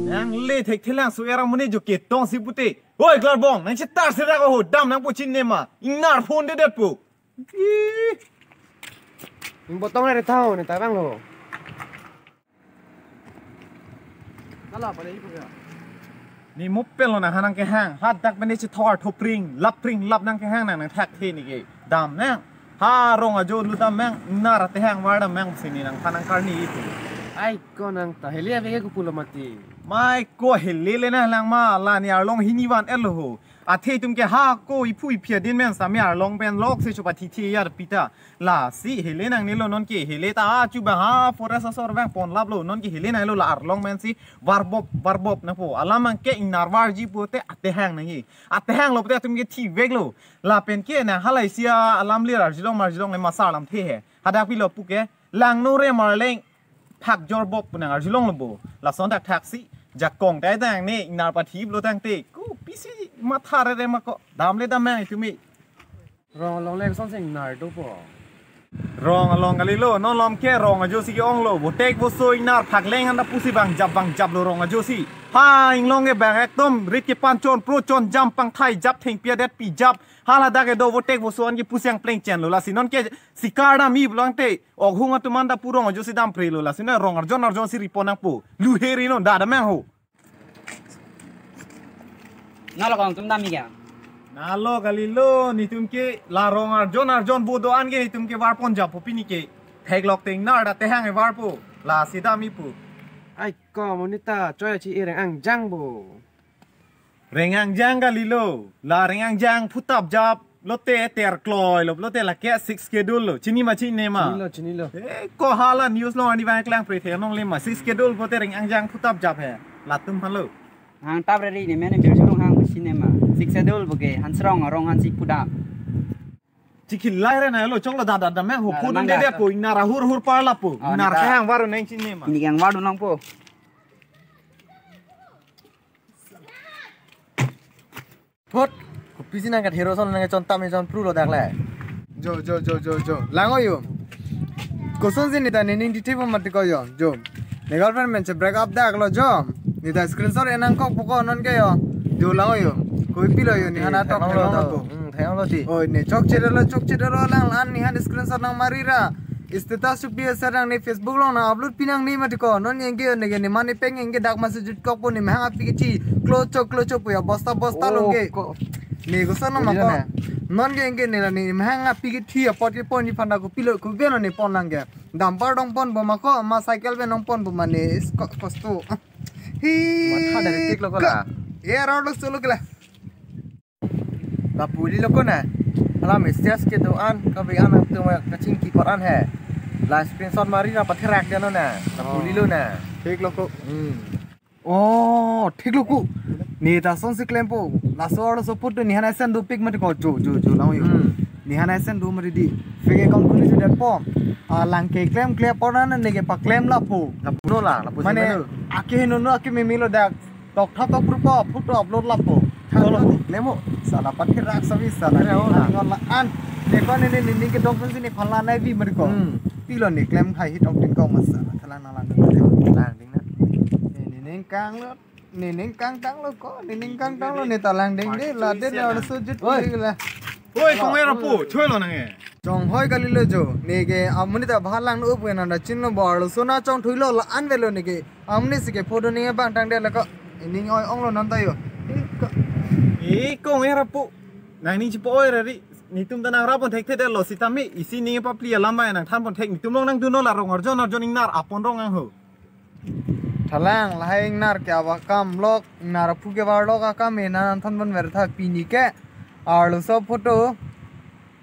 Yang le tek telang su era mune jo ke tong si pute. Oi glarbong, nang cetar sira ko ho dam nang pochin nema. Ingnar phone de det pu. Mình botong này tao này tại bang lo. Nó là phải đi bây giờ. Ni moppel lo na hanang ke hang. Hat dak bene chi thor thopring, lap nang ke hang nang thak the ni ke. Dam nang. Ha rong ajo lu dam mang nar te hang wada mang sini nang hanang karni itu. Ai con ang tahelia vege ko pula mati. Mai ko helele na lang ma la ni arlong hiniwan elo. Athe tum ke ha ko ipu ipia din men sa mi arlong ben lok se chupa thi thi ya pita la si hele nang nilo non ke hele ta chu ba ha forest sor bang pon lab lo non ke hele na lo la arlong men si warbob na po alamang ke inarwar ji pote ate hang nang hi ate hang lo pote tum ke thi veg lo la pen ke na halai sia alam le arjilong marjilong le masa lam the he hada pi lo pu ke lang no re marleng phak jorbob nang arjilong lo bo la son dak taxi jak kong dai dang ni inar pathi lo tang te ku pisi mathare re ma ko dam le dam mai tu mi Rong long leg song sing nar do po. rong along kali lo non lom ke rong ajo si ong lo bo tek bo so inar phak leng anda pusi bang jab lo rong ajo si ha ing long e bang ekdom rit ke pan chon pro chon jam pang thai jab theng pia det pi jab hala da ke do bo tek bo so an ki pusiang pleng chen lo la sinon ke sikada mi blong te ok hunga tu manda purong ajo si dam pre lo la sinon rong arjon si riponang po lu heri non da mang ho Nalo kong tum dami kya. Nalo kali lo ni tumke la rong arjon bodo an ge ni tumke war pon jap pini ke thek lok ting nar da te hang e war po la sida mi pu Ai con monita choi chi ireng ang jang bo. rengang jang kali lo la rengang jang putap jap lo te ter kloy lo te la ke 6 schedule lo chini ma chini ma Chini lo. ko hala news lo ani ba klang pre the nong le ma 6 schedule po te rengang jang putap jap he la tum halo Hang tab rari ni mene bir sulung hang cinema. Sik sedul buke hansrong rong hansi puda. Cikil lai na lo chong lo da me ho pu de de po inara hur par la po inar ke hang waru neng chini ma Ini yang wadu nang po. Phốt. Pisi nang kat hero son nang chon tam chon pru lo dak le. Jo. Lango yo. Koson sin nita nening di tip mat ko yo. Jo. Ne girlfriend men che break up dak lo jo. Nita screenshot enang kok poko non ke yo. Jo lango yo. Koi pilo yo ni hana tok lo. Thang lo ti. Oi ne chok chero lang lan ni han screenshot nang marira. Status supia sarang ni Facebook lo na upload pinang ni mat ko non yenge ne mani peng yenge dak masjid kok po ni mahang api ki klocho po ya bosta lo ke. Ni ko sono ma ko non yenge ni mahang api ki thi pot ki pon ni phanda ko pilo ko beno ni pon lang ge. Dampar dong pon bo ma ko ma cycle be nong pon bo mane kosto. Hi. Matha dari tik lo ko la. Ye road lo solo ke la. La puli lo ko na. Alam mestias ke doan ka be anak tu ma kacing ki Quran hai. La screenshot mari na patherak dia no na. La puli lo na. Tik lo ko. Oh, ठीक लोगो नेता सोन से क्लेम पो लासोर सपोर्ट तो निहाना सेन दो पिक मत को जो लाओ यो निहाना सेन दो मरी दी फेक अकाउंट खुली जो डेट पो लांग के क्लेम पड़ा ना नेगे पा क्लेम ला पो माने आके नो आके मेमिलो दा टक ठप ग्रुप फोटो अपलोड ला पो चलो क्लेमो साला पत्थर राख सभी साला ला आन देखो ने के डॉक्टर ने फला नाय भी मरी को पिलो ने क्लेम खाई हिट ऑफ को मत साला थला ना लांग दिंग ना Nining kang tang lo ko nining kang tang lo ni talang ding de la de na so jit la oi kong era po choi lo nang e chong hoi kali lo jo ne ge amuni ta bhalang no up na chinno bor lo sona chong thuilo la an velo ne ge amni se ge photo ni bang tang de la ko ning oi ong lo nan ta yo e kong era po nang ni chi po oi ri ni tum ta nang ra pon thek the de lo sitami isi ni pa plia lamba nang than pon thek ni tum long nang du no la rong arjon ing nar apon rong ang ho Thalang lahai nar kya wa kam lok nar phu ke war lok ka me na than ban ver tha pini ke ar so photo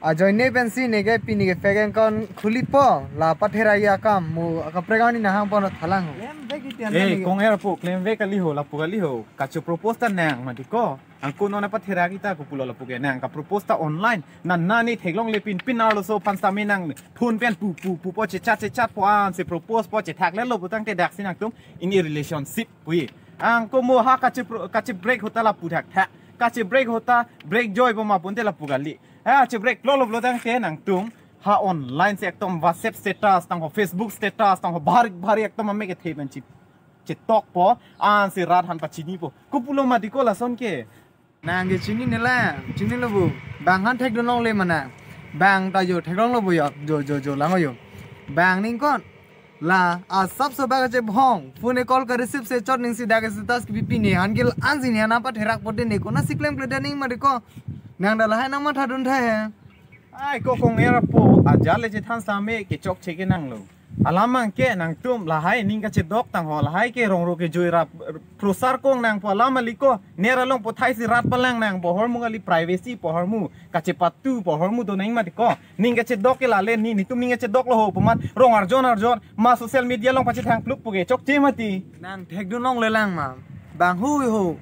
a joine pensi ne ke pini ke fegen kon khuli po la pathera ya kam mu ka pregani na hang pon thalang eh kong era po claim ve kali ho la pu kali ho ka chu propose ta nang ma di ko ang kuno na pathera kita ko pulo la pu ke nang ka propose ta online na ni theklong le pin ar lo so pan sa me nang phun pen pu po che chat po an se propose po che thak le lo bu tang te dak sinang tum in relationship pui ang ko mo ha ka che break hota la pu thak tha ka che break hota break joy po ma pun te la pu gali ha che break lo tang te nang tum ha online se ektom WhatsApp status tang Facebook status tang bhari ektom ame ke theben chip tok po an si rat han pachini po kupulo mati ko la son ke nang ge chini nela chini lo bu bang han thek donong le mana bang ta yo thek dong lo bu yo jo lang yo bang ning kon la a sab se ba je bhong phone call ka receive se chot ning si da ge status ki pipi ne han gel an sin ya na pa therak pote ne ko na siklem pleda ning ma de ko nang da la hai nang ma tha dun tha ai ko kong era po ajale je than same ke chok che ke nang lo alamang ke nang tum la hai ning ka che dok tang ho la hai ke rong ro ke joira prosar kong nang po alama liko nera long po thai si rat palang nang po hormu ngali privacy po hormu ka che patu po hormu do nang ma ko ning ka che dok ke la le ni tum ning ka che dok lo ho pomat rong arjon ma social media long pa che thang pluk po ke chok che mati nang thek donong le lang ma bang hu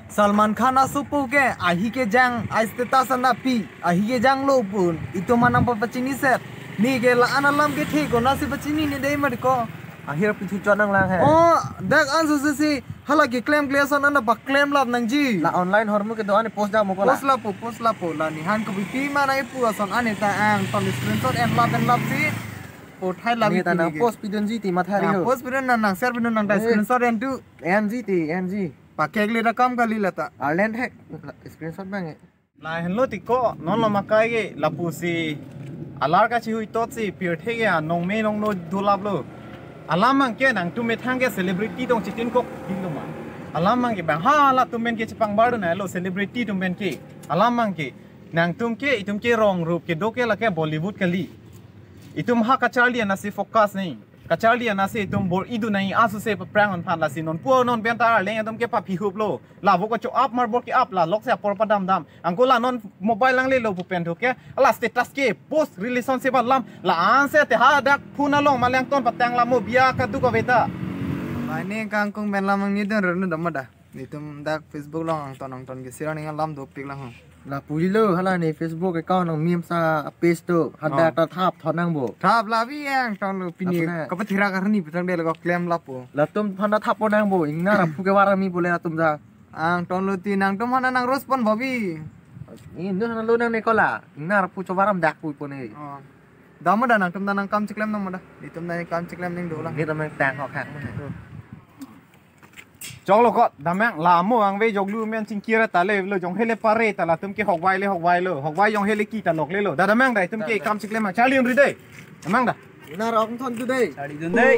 Salman Khan asupu ke ahi ke jang status na pi ahi ke jang lo pun itu manam pa pachini set ni ke la analam ke thi ko na si pachini ni dei mar ko akhir pichu chonang lang hai oh dak an so si hala ke claim son na ba claim lab nang ji la online hormu ke doane post da mo ko post la po la ni han ko pi ma na pu son ane ta ang ton screenshot and lab si po thai lab ni ta na post pidon ji ti mathari ho post pidon nang share pidon nang da screenshot and tu ng pakai gli rakam kali lata Ireland hack screenshot bang la hen lo ti ko non lo makai ge la pu si alar ka chi hui tot si pir the ge nong me nong no dulap lo alamang ke nang tu me thang ge celebrity dong chitin ko ding lo ma alamang ke bang ha la tu men ke chipang bar na lo celebrity tu men ke alamang ke nang tum ke rong rup ke do ke la ke Bollywood kali itum ha ka charli na si focus nahi kacali anase tum bor idu nai asu se prang on phan la sinon pu non bentar le tum ke pa phi hup lo la vo ko cho up mar bor ke up la lok se por padam dam angola non mobile lang le lo pu pen ke ala status ke post relationship lam la an se te ha dak phuna long ma lang ton patang la mo bia ka du ko beta mane kang kong ben lam ni den ron dam da ni tum dak Facebook long ang ton ke sirani lam dok tik lang la puli lo hala ni Facebook account ng meme sa page to hada ta thap thonang bo thap la bi ang ton lo pini ka pa thira ka ni pitang de lo claim la po la tum phana thap nang bo ingna ra phu ke wara mi bole na tum ja ang ton lo ti nang tum hana nang respond bhabi in no na lo nang ne kola ingna ra phu cho waram dak pu po ne dam da nang tum da nang kam chiklem nang da ni tum da kam chiklem ning do la ni tam tang ho khak chong lo ko damang la mo ang ve jog lu men ching kira ta le lo jong hele pare ta la tum ke hok wai lo hok wai jong hele ki ta lok le lo da damang dai tum ke kam chiklem ma chali ri dei damang da na ra ong thon tu dei Sari dun dei